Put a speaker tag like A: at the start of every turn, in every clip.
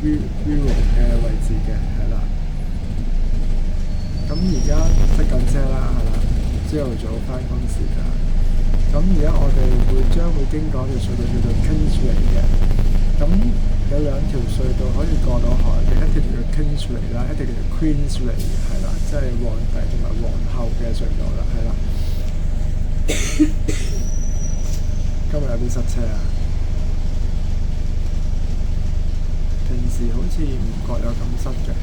A: Wirral 嘅位置嘅，係啦。咁而家塞緊車啦，係啦，朝頭早返工時間。咁而家我哋將會經過一條隧道叫做 Kingsway 嘅，咁有兩條隧道可以過到海嘅，一條叫做 Kingsway 啦，一條叫做 Queensway 係啦，即係皇帝同埋皇后嘅隧道啦，係啦。今日有啲塞車啊！平時好似唔覺有咁塞嘅。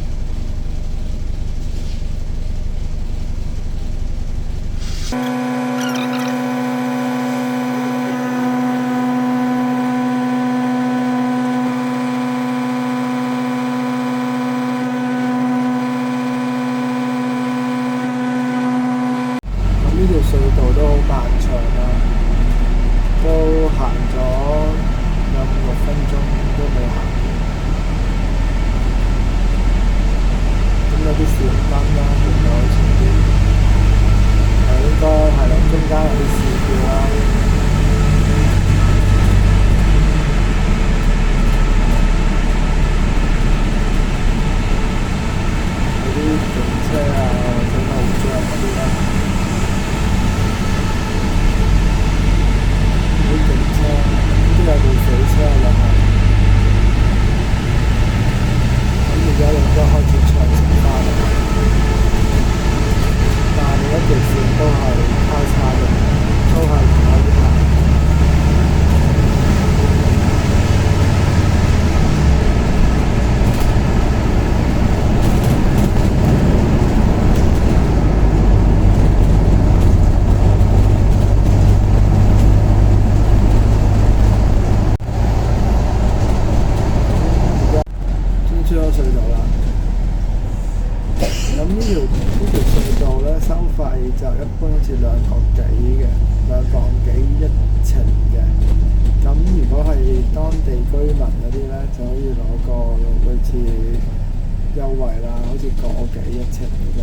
A: 呢條隧道都好漫長啦，都行咗有5-6分鐘都未行。咁有啲小燈啦，見到前邊應該係啦，中間有啲市票啦。有啲警車啊，或者路障嗰啲啦。啲警車都有部水車落嚟，咁而家應該開始長城花啦，但係另一條線都係交叉嘅，都係唔可以行。出咗隧道啦，咁呢條隧道咧收費就一般好似2磅幾一程嘅，咁如果係當地居民嗰啲咧就可以攞個類似優惠啦，好似1磅幾一程嘅啫。